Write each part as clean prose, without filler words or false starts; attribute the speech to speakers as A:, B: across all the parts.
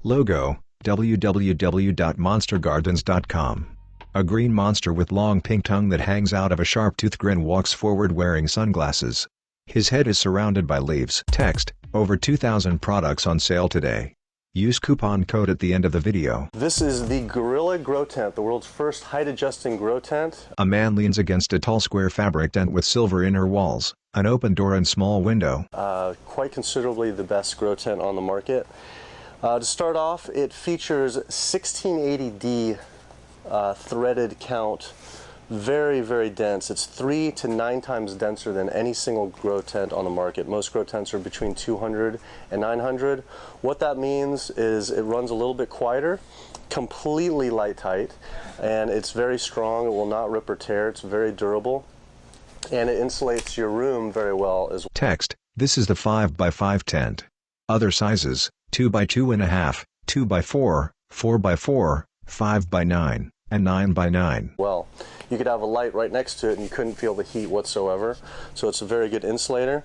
A: Logo, www.monstergardens.com. A green monster with long pink tongue that hangs out of a sharp-toothed grin walks forward wearing sunglasses. His head is surrounded by leaves. Text, over 2,000 products on sale today. Use coupon code at the end of the video.
B: This is the Gorilla Grow Tent, the world's first height-adjusting grow tent.
A: A man leans against a tall square fabric tent with silver inner walls, an open door and small window.
B: Quite considerably the best grow tent on the market. To start off, it features 1680D threaded count. Very, very dense. It's 3 to 9 times denser than any single grow tent on the market. Most grow tents are between 200 and 900. What that means is it runs a little bit quieter, completely light tight, and it's very strong. It will not rip or tear. It's very durable, and it insulates your room very well as well.
A: Text, this is the 5x5 tent. Other sizes, 2x2.5, 2x4, 4x4, 5x9, and 9x9.
B: Well, you could have a light right next to it and you couldn't feel the heat whatsoever. So it's a very good insulator.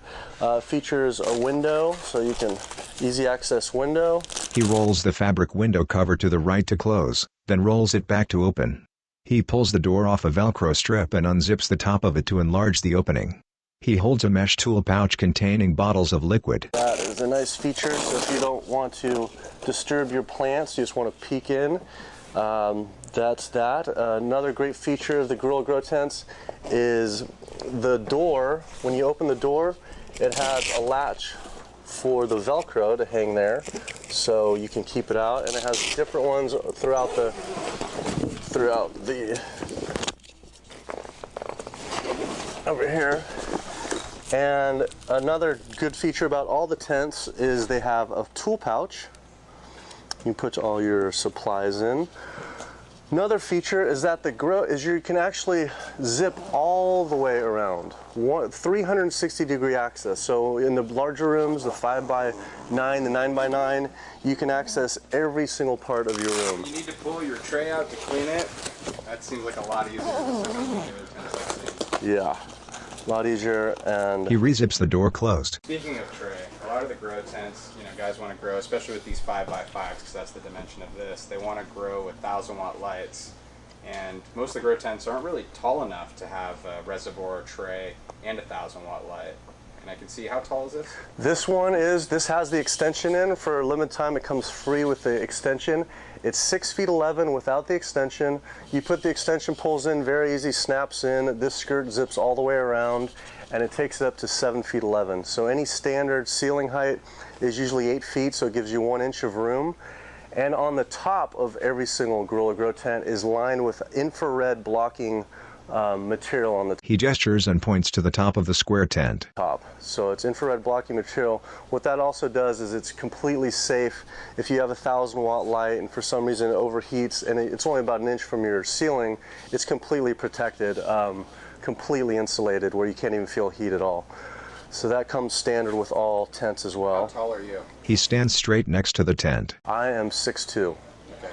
B: Features a window, so you can easy access window.
A: He rolls the fabric window cover to the right to close, then rolls it back to open. He pulls the door off a Velcro strip and unzips the top of it to enlarge the opening. He holds a mesh tool pouch containing bottles of liquid.
B: That is a nice feature, so if you don't want to disturb your plants, you just want to peek in. That's that. Another great feature of the Gorilla Grow Tents is the door. When you open the door, it has a latch for the Velcro to hang there, so you can keep it out, and it has different ones throughout the over here. And another good feature about all the tents is they have a tool pouch. You put all your supplies in. Another feature is that you can actually zip all the way around. 360-degree access. So in the larger rooms, the 5x9, the 9x9, you can access every single part of your room.
C: You need to pull your tray out to clean it. That seems like a lot easier than some of the other tents I've seen.
B: Yeah, a lot easier. And
A: he rezips the door closed.
C: Speaking of tray, a lot of the grow tents, guys want to grow, especially with these 5x5s, because that's the dimension of this. They want to grow with 1,000-watt lights, and most of the grow tents aren't really tall enough to have a reservoir, tray, and a 1,000-watt light. And I can see, how tall is this?
B: This has the extension in. For a limited time, it comes free with the extension. It's 6 feet 11 without the extension. You put the extension poles in, very easy, snaps in. This skirt zips all the way around, and it takes it up to 7 feet 11. So any standard ceiling height is usually 8 feet, so it gives you 1 inch of room. And on the top of every single Gorilla Grow tent is lined with infrared blocking material on the top.
A: He gestures and points to the top of the square tent.
B: So it's infrared blocking material. What that also does is it's completely safe if you have a 1,000-watt light and for some reason it overheats and it's only about 1 inch from your ceiling. It's completely protected, completely insulated, where you can't even feel heat at all. So that comes standard with all tents as well.
C: How tall are you?
A: He stands straight next to the tent.
B: I am 6'2".
C: Okay,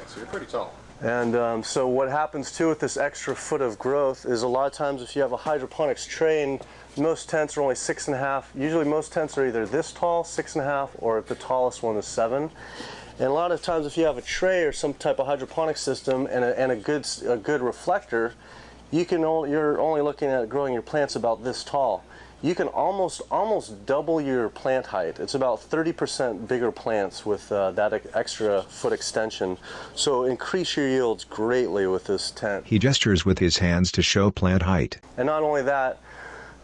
C: so you're pretty tall.
B: And so what happens too with this extra foot of growth is a lot of times if you have a hydroponics tray, and most tents are only 6.5, usually most tents are either this tall, 6.5, or the tallest one is 7. And a lot of times if you have a tray or some type of hydroponic system and a good reflector, you're only looking at growing your plants about this tall. You can almost double your plant height. It's about 30% bigger plants with that extra foot extension. So increase your yields greatly with this tent.
A: He gestures with his hands to show plant height.
B: And not only that,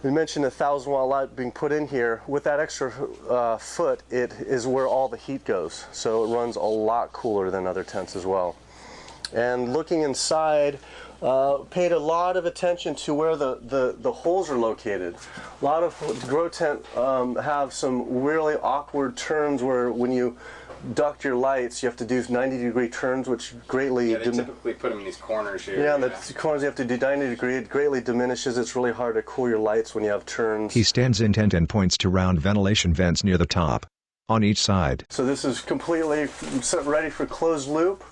B: we mentioned a 1,000-watt light being put in here. With that extra foot, it is where all the heat goes. So it runs a lot cooler than other tents as well. And looking inside, paid a lot of attention to where the holes are located. A lot of grow tent have some really awkward turns where when you duct your lights, you have to do 90-degree turns, which greatly...
C: Yeah, they typically put them in these corners here.
B: Yeah, in the corners you have to do 90-degree. It greatly diminishes. It's really hard to cool your lights when you have turns.
A: He stands intent and points to round ventilation vents near the top, on each side.
B: So this is completely ready for closed loop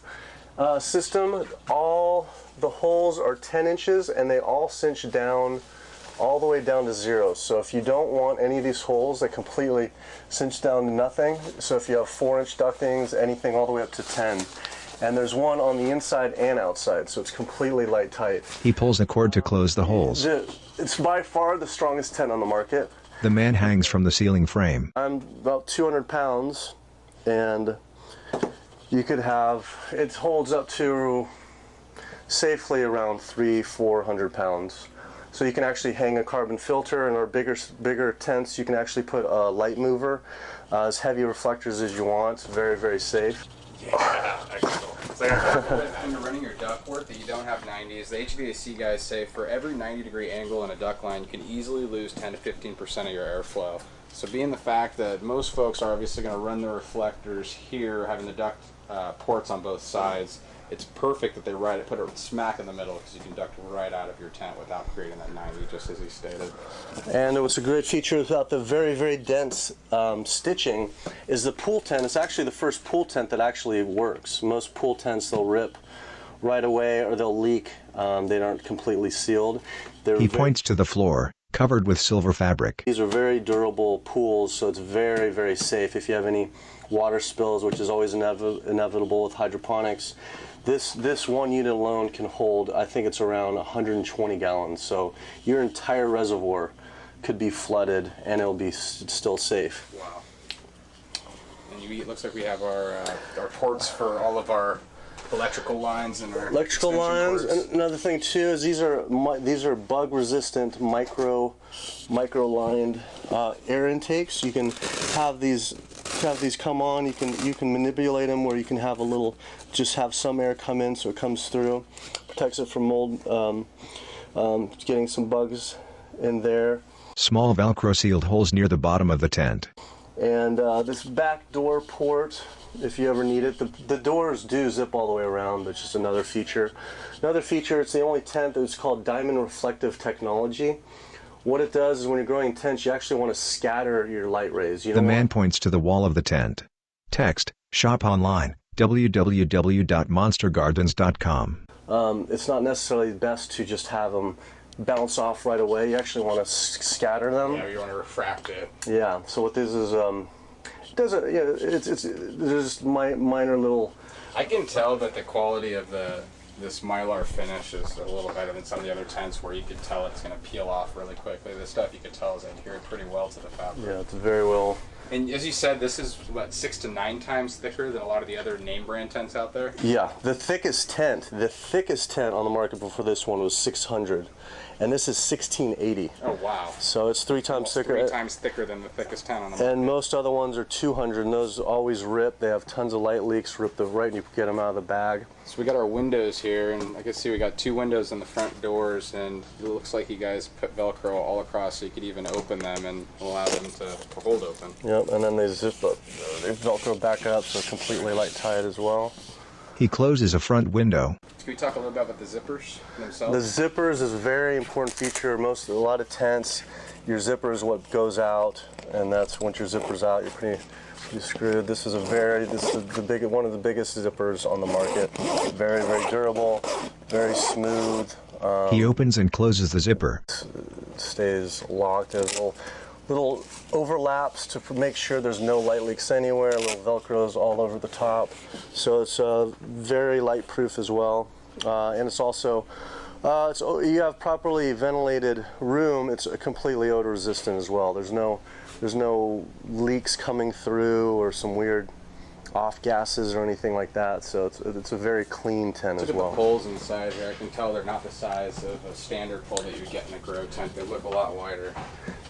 B: system. All the holes are 10 inches and they all cinch down all the way down to 0. So if you don't want any of these holes, they completely cinch down to nothing. So if you have 4-inch ductings, anything all the way up to 10. And there's one on the inside and outside, so it's completely light tight.
A: He pulls the cord to close the holes.
B: It's by far the strongest tent on the market.
A: The man hangs from the ceiling frame.
B: I'm about 200 pounds, and you could have, it holds up to safely around 300-400 pounds. So you can actually hang a carbon filter. In our bigger tents, you can actually put a light mover, as heavy reflectors as you want. It's very, very safe.
C: Yeah, excellent. It's like when you're running your ductwork that you don't have 90s, the HVAC guys say for every 90-degree angle in a duct line, you can easily lose 10 to 15% of your airflow. So being the fact that most folks are obviously going to run their reflectors here, having the duct ports on both sides, it's perfect that they put it smack in the middle, because you can duct right out of your tent without creating that 90, just as he stated.
B: And what's a great feature about the very, very dense stitching is the pool tent. It's actually the first pool tent that actually works. Most pool tents, they'll rip right away or they'll leak. They aren't completely sealed.
A: He points to the floor, covered with silver fabric.
B: These are very durable pools, so it's very, very safe. If you have any water spills, which is always inevitable with hydroponics, this one unit alone can hold, I think it's around 120 gallons. So your entire reservoir could be flooded and it'll be still safe.
C: Wow. And it looks like we have our ports for all of our electrical lines and our
B: electrical lines.
C: cords.
B: And another thing too is these are bug resistant micro lined air intakes. You can have these come on. You can manipulate them where you can have just have some air come in so it comes through, protects it from mold, getting some bugs in there.
A: Small Velcro sealed holes near the bottom of the tent.
B: And this back door port, if you ever need it, the doors do zip all the way around, which is another feature. Another feature, it's the only tent that's called diamond reflective technology. What it does is when you're growing tents, you actually want to scatter your light rays.
A: The man points to the wall of the tent. Text, shop online, www.monstergardens.com.
B: It's not necessarily best to just have them bounce off right away. You actually want to scatter them.
C: Yeah, you want to refract it.
B: Yeah, so what this is, there's just minor little...
C: I can tell that the quality of this Mylar finish is a little better than some of the other tents where you could tell it's going to peel off really quickly. This stuff you could tell is adhered pretty well to the fabric.
B: Yeah, it's very well.
C: And as you said, this is, what, 6 to 9 times thicker than a lot of the other name brand tents out there?
B: Yeah, the thickest tent on the market before this one was 600. And this is 1680.
C: Oh, wow.
B: So it's 3 times thicker.
C: 3 times thicker than the thickest tent on the market.
B: And most other ones are 200, and those always rip. They have tons of light leaks, rip the right, and you can get them out of the bag.
C: So we got our windows here, and I can see we got 2 windows in the front doors, and it looks like you guys put Velcro all across so you could even open them and allow them to hold open.
B: Yep, and then they zip up, they Velcro back up, so completely light tight as well.
A: He closes a front window.
C: Can we talk a little bit about the zippers themselves?
B: The zippers is a very important feature. A lot of tents, your zipper is what goes out, and that's once your zipper's out, you're pretty screwed. This is one of the biggest zippers on the market. Very, very durable, very smooth.
A: He opens and closes the zipper.
B: It stays locked. There's little overlaps to make sure there's no light leaks anywhere, little Velcros all over the top. So it's very light proof as well. And it's also, you have properly ventilated room, it's completely odor resistant as well. There's no leaks coming through or some weird off gases or anything like that. So it's a very clean tent as well.
C: Look at the poles inside here. I can tell they're not the size of a standard pole that you would get in a grow tent. They look a lot wider.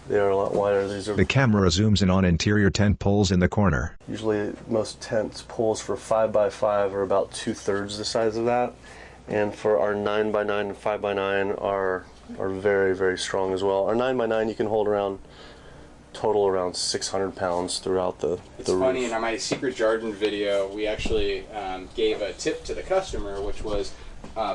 B: They are a lot wider.
A: The camera zooms in on interior tent poles in the corner.
B: Usually most tents poles for 5x5 are about 2/3 the size of that. And for our 9x9 and 5x9 are very, very strong as well. Our 9x9 you can hold total around 600 pounds throughout the
C: It's
B: roof.
C: funny, in my Secret Jargon video, we actually gave a tip to the customer, which was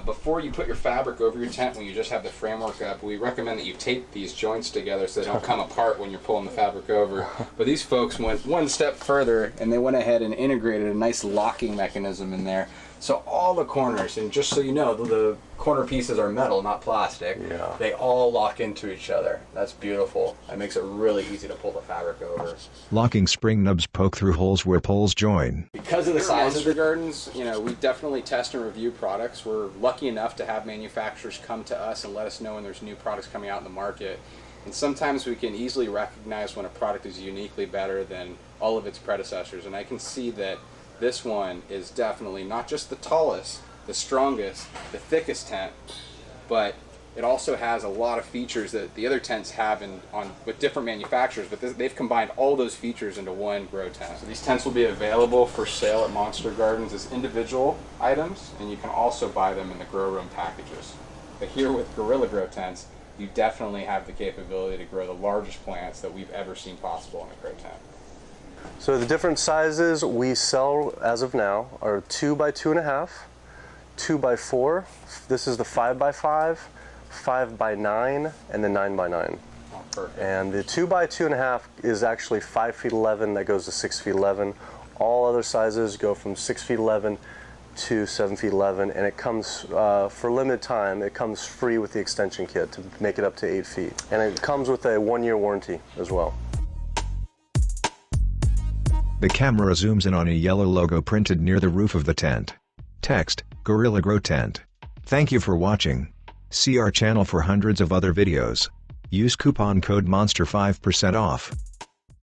C: Before you put your fabric over your tent, when you just have the framework up, we recommend that you tape these joints together so they don't come apart when you're pulling the fabric over. But these folks went one step further, and they went ahead and integrated a nice locking mechanism in there. So all the corners, and just so you know, the corner pieces are metal, not plastic.
B: Yeah.
C: They all lock into each other. That's beautiful. It makes it really easy to pull the fabric over.
A: Locking spring nubs poke through holes where poles join.
C: Because of the size of the gardens, you know, we definitely test and review products. We're lucky enough to have manufacturers come to us and let us know when there's new products coming out in the market. And sometimes we can easily recognize when a product is uniquely better than all of its predecessors. And I can see that this one is definitely not just the tallest, the strongest, the thickest tent, but it also has a lot of features that the other tents have with different manufacturers, but they've combined all those features into one grow tent. So these tents will be available for sale at Monster Gardens as individual items, and you can also buy them in the grow room packages. But here with Gorilla Grow tents, you definitely have the capability to grow the largest plants that we've ever seen possible in a grow tent.
B: So the different sizes we sell as of now are 2 by 2.5, 2 by 4. This is the 5 by 5, 5 by 9, and the 9 by 9.
C: Oh, perfect.
B: And the 2 by 2.5 is actually 5 feet 11. That goes to 6 feet 11. All other sizes go from 6 feet 11 to 7 feet 11, and it comes for limited time. It comes free with the extension kit to make it up to 8 feet, and it comes with a 1-year warranty as well.
A: The camera zooms in on a yellow logo printed near the roof of the tent. Text, Gorilla Grow Tent. Thank you for watching. See our channel for hundreds of other videos. Use coupon code MONSTER 5% off.